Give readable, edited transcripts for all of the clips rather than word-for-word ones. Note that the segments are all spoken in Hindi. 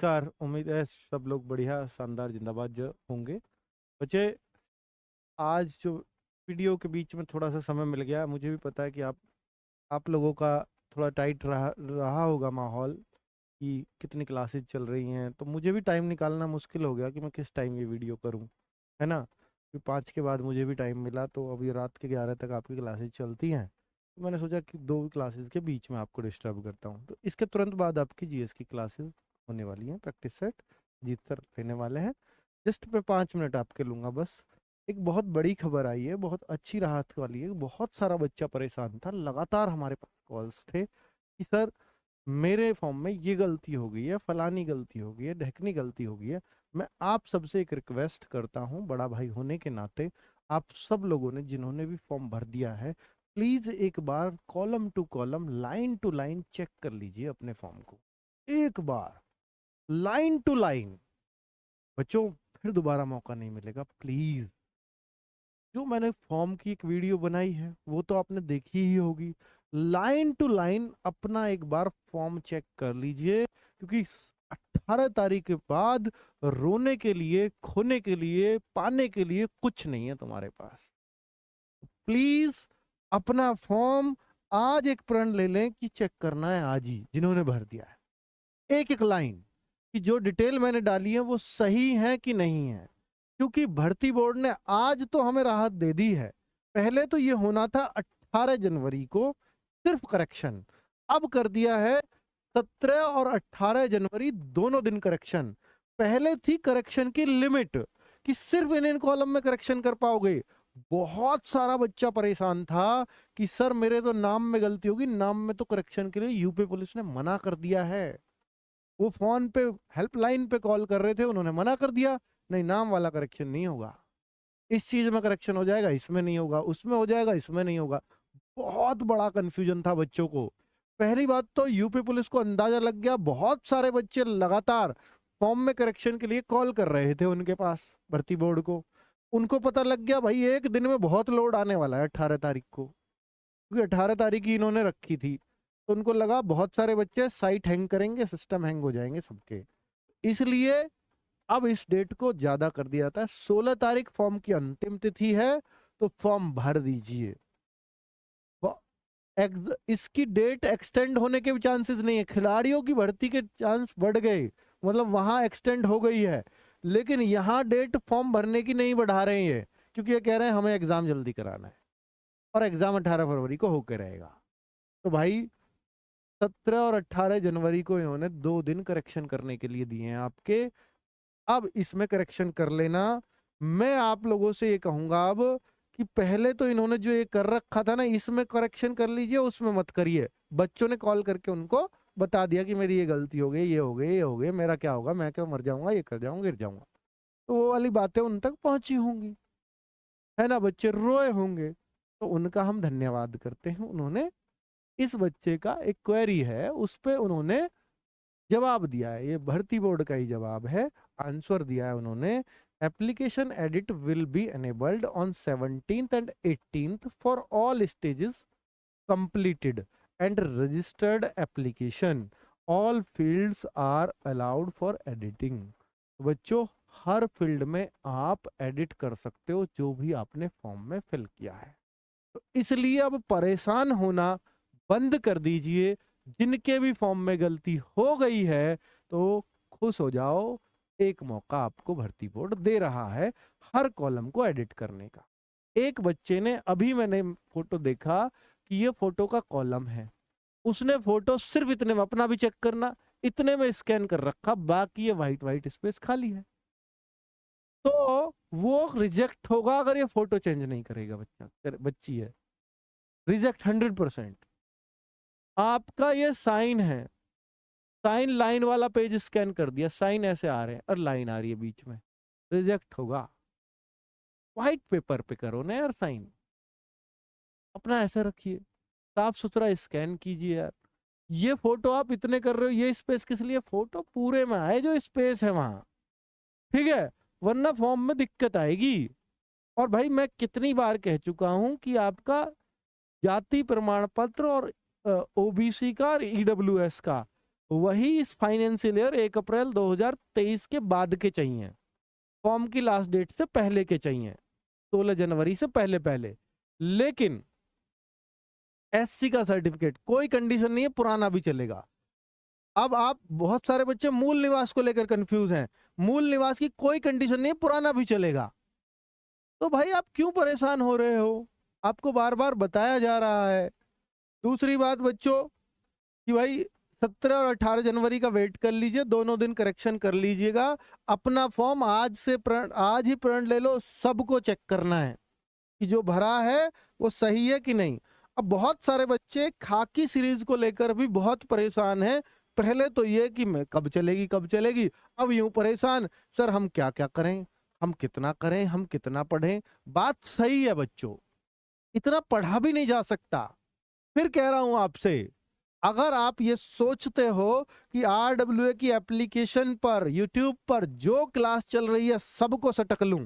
नमस्कार। उम्मीद है सब लोग बढ़िया शानदार जिंदाबाद होंगे। बच्चे, आज जो वीडियो के बीच में थोड़ा सा समय मिल गया, मुझे भी पता है कि आप लोगों का थोड़ा टाइट रहा होगा माहौल कि कितनी क्लासेस चल रही हैं, तो मुझे भी टाइम निकालना मुश्किल हो गया कि मैं किस टाइम ये वीडियो करूं, है ना। फिर 5 के बाद मुझे भी टाइम मिला, तो अभी रात के 11 तक आपकी क्लासेस चलती हैं, तो मैंने सोचा कि 2 क्लासेस के बीच में आपको डिस्टर्ब करता हूं। तो इसके तुरंत बाद आपकी जीएस की क्लासेस होने वाली हैं, प्रैक्टिस सेट जीत सर लेने वाले हैं। जस्ट मैं 5 मिनट आपके लूंगा बस। एक बहुत बड़ी खबर आई है, बहुत अच्छी राहत वाली है। बहुत सारा बच्चा परेशान था, लगातार हमारे पास कॉल्स थे कि सर मेरे फॉर्म में ये गलती हो गई है, फलानी गलती हो गई है, ढेकनी गलती हो गई है। मैं आप सबसे एक रिक्वेस्ट करता हूँ, बड़ा भाई होने के नाते, आप सब लोगों ने जिन्होंने भी फॉर्म भर दिया है, प्लीज एक बार column to column, line to line check कर लीजिए अपने फॉर्म को। एक बार लाइन टू लाइन। बच्चों, फिर दोबारा मौका नहीं मिलेगा, प्लीज। जो मैंने फॉर्म की एक वीडियो बनाई है वो तो आपने देखी ही होगी। लाइन टू लाइन अपना एक बार फॉर्म चेक कर लीजिए, क्योंकि 18 तारीख के बाद रोने के लिए, खोने के लिए, पाने के लिए कुछ नहीं है तुम्हारे पास। प्लीज अपना फॉर्म आज एक प्रण ले लें कि चेक करना है आज ही, जिन्होंने भर दिया है। एक एक लाइन कि जो डिटेल मैंने डाली है वो सही है कि नहीं है, क्योंकि भर्ती बोर्ड ने आज तो हमें राहत दे दी है। पहले तो ये होना था 18 जनवरी को सिर्फ करेक्शन, अब कर दिया है 17 और 18 जनवरी दोनों दिन करेक्शन। पहले थी करेक्शन की लिमिट कि सिर्फ इन कॉलम में करेक्शन कर पाओगे। बहुत सारा बच्चा परेशान था कि सर मेरे तो नाम में गलती होगी, नाम में तो करेक्शन के लिए यूपी पुलिस ने मना कर दिया है। वो फोन पे हेल्पलाइन पे कॉल कर रहे थे, उन्होंने मना कर दिया, नहीं नाम वाला करेक्शन नहीं होगा, इस चीज में करेक्शन हो जाएगा, इसमें नहीं होगा, उसमें हो जाएगा, इसमें नहीं होगा। बहुत बड़ा कंफ्यूजन था बच्चों को। पहली बात तो यूपी पुलिस को अंदाजा लग गया, बहुत सारे बच्चे लगातार फॉर्म में करेक्शन के लिए कॉल कर रहे थे उनके पास भर्ती बोर्ड को। उनको पता लग गया भाई एक दिन में बहुत लोड आने वाला है 18 तारीख को, क्योंकि 18 तारीख ही इन्होंने रखी थी। तो उनको लगा बहुत सारे बच्चे साइट हैंग करेंगे, सिस्टम हैंग हो जाएंगे सबके, इसलिए अब इस डेट को ज्यादा कर दिया था। 16 तारीख फॉर्म की अंतिम तिथि है, तो फॉर्म भर दीजिए। इसकी डेट एक्सटेंड होने के भी चांसेस नहीं है। खिलाड़ियों की भर्ती के चांस बढ़ गए, मतलब वहां एक्सटेंड हो गई है, लेकिन यहाँ डेट फॉर्म भरने की नहीं बढ़ा रहे हैं, क्योंकि ये कह रहे हैं हमें एग्जाम जल्दी कराना है और एग्जाम 18 फरवरी को होकर रहेगा। तो भाई 17 और 18 जनवरी को इन्होंने 2 दिन करेक्शन करने के लिए दिए हैं आपके। अब इसमें करेक्शन कर लेना। मैं आप लोगों से ये कहूंगा अब कि पहले तो इन्होंने जो ये कर रखा था ना, इसमें करेक्शन कर लीजिए, उसमें मत करिए। बच्चों ने कॉल करके उनको बता दिया कि मेरी ये गलती हो गई, ये हो गई, ये हो गई, मेरा क्या होगा, मैं क्या मर जाऊंगा, ये कर जाऊंगा, गिर जाऊंगा। तो वो वाली बातें उन तक पहुंची होंगी, है ना। बच्चे रोए होंगे, तो उनका हम धन्यवाद करते हैं। उन्होंने इस बच्चे का एक क्वेरी है, उस पे उन्होंने जवाब दिया है। ये भर्ती बोर्ड का ही जवाब है, आंसर दिया है उन्होंने। Application edit will be enabled on 17th and 18th for all stages completed and registered application. All fields are allowed for editing. बच्चों, हर फील्ड में आप एडिट कर सकते हो जो भी आपने फॉर्म में फिल किया है। तो इसलिए अब परेशान होना बंद कर दीजिए। जिनके भी फॉर्म में गलती हो गई है तो खुश हो जाओ, एक मौका आपको भर्ती बोर्ड दे रहा है हर कॉलम को एडिट करने का। एक बच्चे ने, अभी मैंने फोटो देखा कि ये फोटो का कॉलम है, उसने फोटो सिर्फ इतने में, अपना भी चेक करना, इतने में स्कैन कर रखा, बाकी ये व्हाइट व्हाइट स्पेस खाली है। तो वो रिजेक्ट होगा अगर ये फोटो चेंज नहीं करेगा। बच्चा, बच्ची है, रिजेक्ट 100%। आपका ये साइन है, साइन लाइन वाला पेज स्कैन कर दिया, साइन ऐसे आ रहे हैं और लाइन आ रही है बीच में, रिजेक्ट होगा। व्हाइट पेपर पे करो ना यार साइन, अपना ऐसे रखिए, साफ सुथरा स्कैन कीजिए यार। ये फोटो आप इतने कर रहे हो, ये स्पेस किस लिए, फोटो पूरे में आए जो स्पेस है वहां, ठीक है, वरना फॉर्म में दिक्कत आएगी। और भाई मैं कितनी बार कह चुका हूं कि आपका जाति प्रमाण पत्र और ओबीसी का और ईडब्ल्यूएस का वही इस फाइनेंशियल ईयर 1 अप्रैल 2023 के बाद के चाहिए, फॉर्म की लास्ट डेट से पहले के चाहिए, 16 जनवरी से पहले पहले। लेकिन एससी का सर्टिफिकेट कोई कंडीशन नहीं है, पुराना भी चलेगा। अब आप बहुत सारे बच्चे मूल निवास को लेकर कंफ्यूज हैं, मूल निवास की कोई कंडीशन नहीं है, पुराना भी चलेगा। तो भाई आप क्यों परेशान हो रहे हो? आपको बार बार बताया जा रहा है। दूसरी बात बच्चों कि भाई 17 और 18 जनवरी का वेट कर लीजिए, दोनों दिन करेक्शन कर लीजिएगा। अपना फॉर्म आज ही प्रिंट ले लो, सबको चेक करना है कि जो भरा है वो सही है कि नहीं। अब बहुत सारे बच्चे खाकी सीरीज को लेकर भी बहुत परेशान हैं। पहले तो ये कि मैं कब चलेगी कब चलेगी, अब यूं परेशान सर हम क्या क्या करें, हम कितना करें, हम कितना पढ़ें। बात सही है बच्चों, इतना पढ़ा भी नहीं जा सकता। फिर कह रहा हूं आपसे, अगर आप ये सोचते हो कि RWA की एप्लीकेशन पर यूट्यूब पर जो क्लास चल रही है सबको सटक लूं,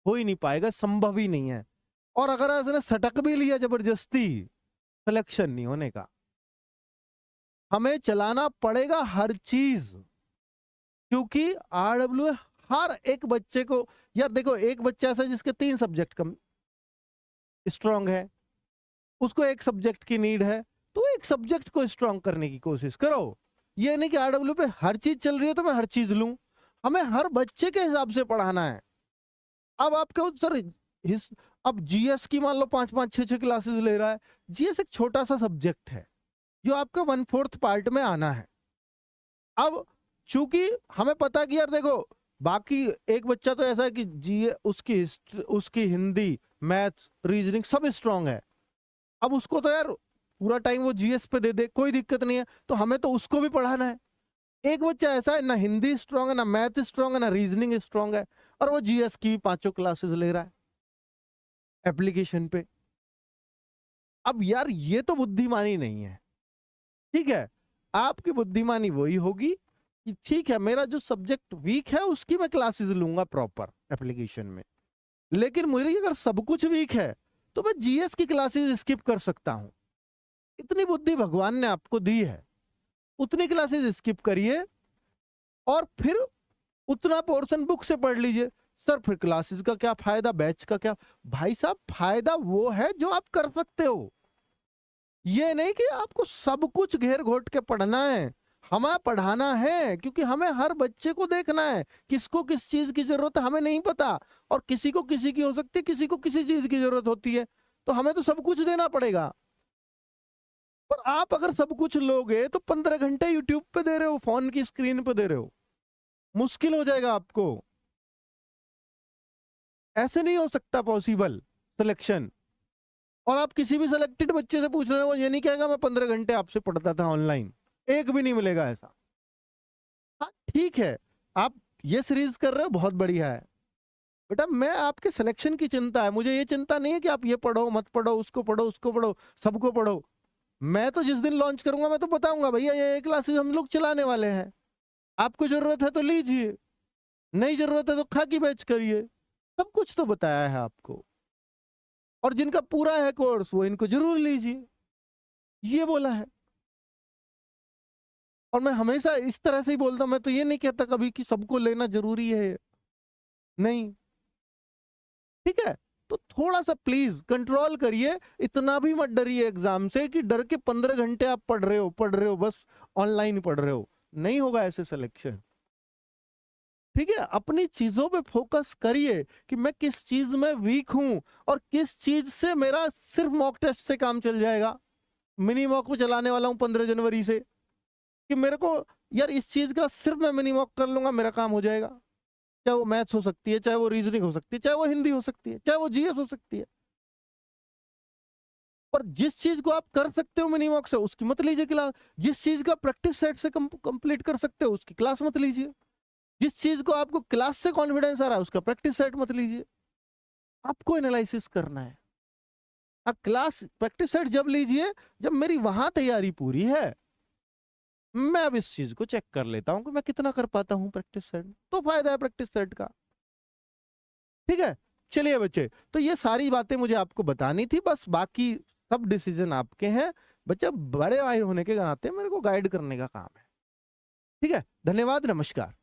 हो ही नहीं पाएगा, संभव ही नहीं है। और अगर उसने सटक भी लिया जबरदस्ती, सिलेक्शन नहीं होने का। हमें चलाना पड़ेगा हर चीज, क्योंकि RWA हर एक बच्चे को, यार देखो एक बच्चा ऐसा जिसके 3 सब्जेक्ट कम स्ट्रांग है, उसको एक सब्जेक्ट की नीड है, तो एक सब्जेक्ट को स्ट्रांग करने की कोशिश करो। ये नहीं कि RWA पे हर चीज चल रही है तो मैं हर चीज लूं। हमें हर बच्चे के हिसाब से पढ़ाना है। अब आपके सर अब GS की मान लो 5-5 6-6 क्लासेस ले रहा है। GS एक छोटा सा सब्जेक्ट है जो आपका 1/4 पार्ट में आना है। अब चूंकि हमें पता कि यार देखो बाकी एक बच्चा तो ऐसा है कि उसकी हिंदी, मैथ्स, रीजनिंग सब स्ट्रांग है। अब उसको तो यार पूरा टाइम वो GS पे दे दे, कोई दिक्कत नहीं है, तो हमें तो उसको भी पढ़ाना है। एक बच्चा ऐसा है ना हिंदी स्ट्रांग है, ना मैथ स्ट्रांग है, ना रीजनिंग स्ट्रांग है, और वो GS की भी 5 क्लासेस ले रहा है एप्लीकेशन पे। अब यार ये तो बुद्धिमानी नहीं है। ठीक है, आपकी बुद्धिमानी वही होगी कि ठीक है मेरा जो सब्जेक्ट वीक है उसकी मैं क्लासेस लूंगा प्रॉपर एप्लीकेशन में, लेकिन मेरी अगर सब कुछ वीक है तो मैं GS की क्लासेस स्किप कर सकता हूं। इतनी बुद्धि भगवान ने आपको दी है, उतनी क्लासेस स्किप करिए और फिर उतना पोर्शन बुक से पढ़ लीजिए। सर फिर क्लासेस का क्या फायदा, बैच का क्या? भाई साहब फायदा वो है जो आप कर सकते हो, ये नहीं कि आपको सब कुछ घेर घोट के पढ़ना है। हमें पढ़ाना है क्योंकि हमें हर बच्चे को देखना है, किसको किस चीज की जरूरत है हमें नहीं पता, और किसी को किसी की हो सकती है, किसी को किसी चीज की जरूरत होती है, तो हमें तो सब कुछ देना पड़ेगा। पर आप अगर सब कुछ लोगे तो 15 घंटे यूट्यूब पे दे रहे हो, फोन की स्क्रीन पे दे रहे हो, मुश्किल हो जाएगा आपको। ऐसे नहीं हो सकता पॉसिबल सिलेक्शन। और आप किसी भी सिलेक्टेड बच्चे से पूछ रहे हो, वो ये नहीं कहेगा मैं 15 घंटे आपसे पढ़ता था ऑनलाइन, एक भी नहीं मिलेगा ऐसा। हाँ ठीक है, आप ये सीरीज कर रहे हो बहुत बढ़िया है बेटा, मैं आपके सिलेक्शन की चिंता है, मुझे ये चिंता नहीं है कि आप ये पढ़ो मत पढ़ो, उसको पढ़ो उसको पढ़ो सबको पढ़ो। मैं तो जिस दिन लॉन्च करूंगा मैं तो बताऊंगा भैया ये क्लासेस हम लोग चलाने वाले हैं, आपको जरूरत है तो लीजिए, नहीं जरूरत है तो खाकी बैच करिए। सब कुछ तो बताया है आपको, और जिनका पूरा है कोर्स वो इनको जरूर लीजिए, ये बोला है। और मैं हमेशा इस तरह से ही बोलता हूं, मैं तो ये नहीं कहता कभी कि सबको लेना जरूरी है, नहीं। ठीक है, तो थोड़ा सा प्लीज कंट्रोल करिए, इतना भी मत डरिए एग्जाम से कि डर के 15 घंटे आप पढ़ रहे हो बस ऑनलाइन पढ़ रहे हो, नहीं होगा ऐसे सिलेक्शन। ठीक है, अपनी चीजों पे फोकस करिए कि मैं किस चीज में वीक हूं और किस चीज से मेरा सिर्फ मॉक टेस्ट से काम चल जाएगा। मिनी मॉक को चलाने वाला हूं 15 जनवरी से, कि मेरे को यार इस चीज का सिर्फ मैं मिनी मॉक कर लूंगा मेरा काम हो जाएगा। चाहे वो मैथ्स हो सकती है, चाहे वो रीजनिंग हो सकती है, चाहे वो हिंदी हो सकती है, चाहे वो GS हो सकती है। और जिस चीज को आप कर सकते हो मिनी मॉक से उसकी मत लीजिए क्लास, जिस चीज का प्रैक्टिस सेट से कंप्लीट कर सकते हो उसकी क्लास मत लीजिए, जिस चीज को आपको क्लास से कॉन्फिडेंस आ रहा है उसका प्रैक्टिस सेट मत लीजिए। आपको एनालिसिस करना है। आप क्लास प्रैक्टिस सेट जब लीजिए जब मेरी वहां तैयारी पूरी है, मैं अब इस चीज को चेक कर लेता हूं कि मैं कितना कर पाता हूं प्रैक्टिस सेट, तो फायदा है प्रैक्टिस सेट का। ठीक है, चलिए बच्चे, तो ये सारी बातें मुझे आपको बतानी थी बस, बाकी सब डिसीजन आपके हैं। बच्चा बड़े भाई होने के नाते मेरे को गाइड करने का काम है। ठीक है, धन्यवाद, नमस्कार।